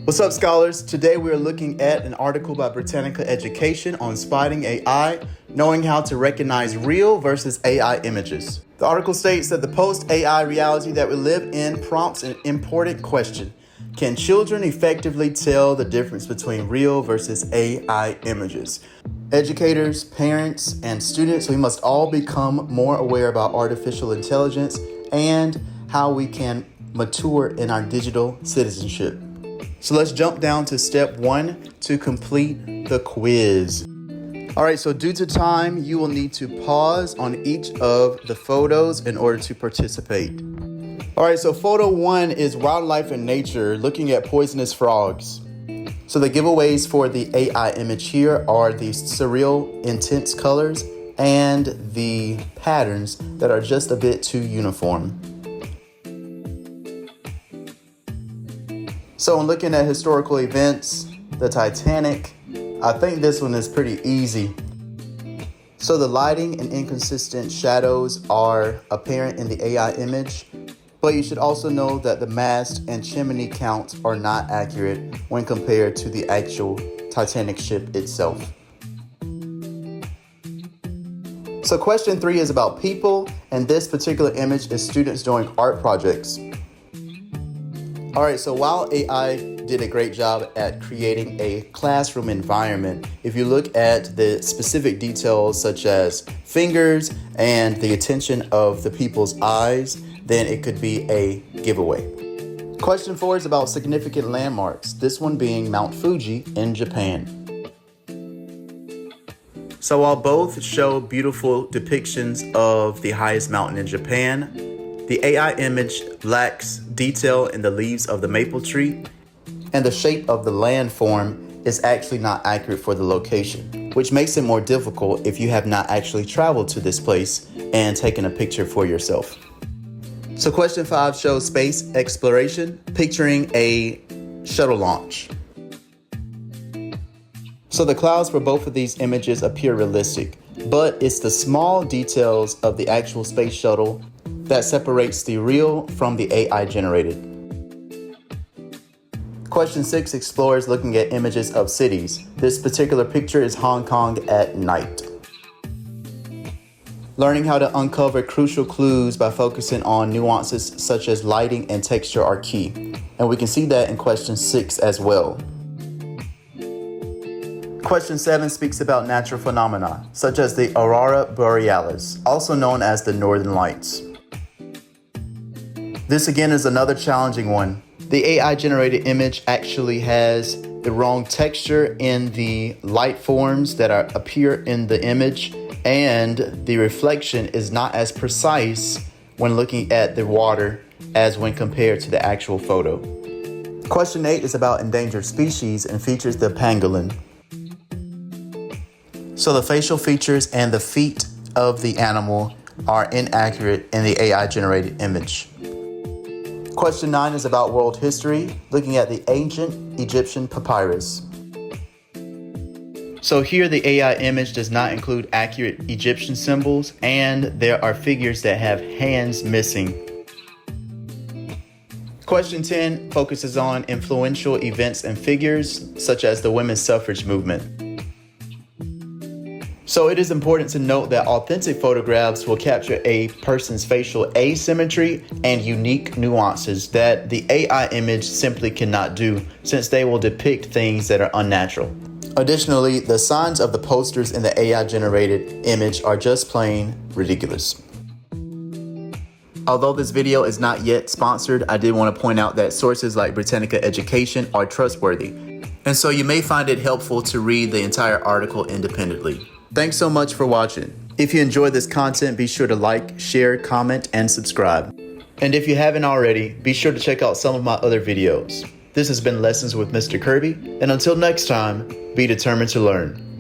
What's up, scholars? Today we are looking at an article by Brittanica Education on spotting AI, knowing how to recognize real versus AI images. The article states that the post-AI reality that we live in prompts an important question. Can children effectively tell the difference between real versus AI images? Educators, parents, and students, we must all become more aware about artificial intelligence and how we can mature in our digital citizenship. So let's jump down to step 1 to complete the quiz. All right, so due to time, you will need to pause on each of the photos in order to participate. All right, so photo 1 is wildlife and nature, looking at poisonous frogs. So the giveaways for the AI image here are the surreal, intense colors and the patterns that are just a bit too uniform. So in looking at historical events, the Titanic, I think this one is pretty easy. So the lighting and inconsistent shadows are apparent in the AI image, but you should also know that the mast and chimney counts are not accurate when compared to the actual Titanic ship itself. So question 3 is about people, and this particular image is students doing art projects. All right, so while AI did a great job at creating a classroom environment, if you look at the specific details such as fingers and the attention of the people's eyes, then it could be a giveaway. Question 4 is about significant landmarks, this one being Mount Fuji in Japan. So while both show beautiful depictions of the highest mountain in Japan, the AI image lacks detail in the leaves of the maple tree, and the shape of the landform is actually not accurate for the location, which makes it more difficult if you have not actually traveled to this place and taken a picture for yourself. So question 5 shows space exploration, picturing a shuttle launch. So the clouds for both of these images appear realistic, but it's the small details of the actual space shuttle that separates the real from the AI generated. Question 6 explores looking at images of cities. This particular picture is Hong Kong at night. Learning how to uncover crucial clues by focusing on nuances such as lighting and texture are key. And we can see that in question 6 as well. Question 7 speaks about natural phenomena, such as the aurora borealis, also known as the northern lights. This again is another challenging one. The AI generated image actually has the wrong texture in the light forms that appear in the image, and the reflection is not as precise when looking at the water as when compared to the actual photo. Question 8 is about endangered species and features the pangolin. So the facial features and the feet of the animal are inaccurate in the AI generated image. Question 9 is about world history, looking at the ancient Egyptian papyrus. So here the AI image does not include accurate Egyptian symbols, and there are figures that have hands missing. Question 10 focuses on influential events and figures, such as the women's suffrage movement. So it is important to note that authentic photographs will capture a person's facial asymmetry and unique nuances that the AI image simply cannot do, since they will depict things that are unnatural. Additionally, the signs of the posters in the AI generated image are just plain ridiculous. Although this video is not yet sponsored, I did want to point out that sources like Brittanica Education are trustworthy, and so you may find it helpful to read the entire article independently. Thanks so much for watching. If you enjoyed this content, be sure to like, share, comment, and subscribe. And if you haven't already, be sure to check out some of my other videos. This has been Lessons with Mr. Kirby, and until next time, be determined to learn.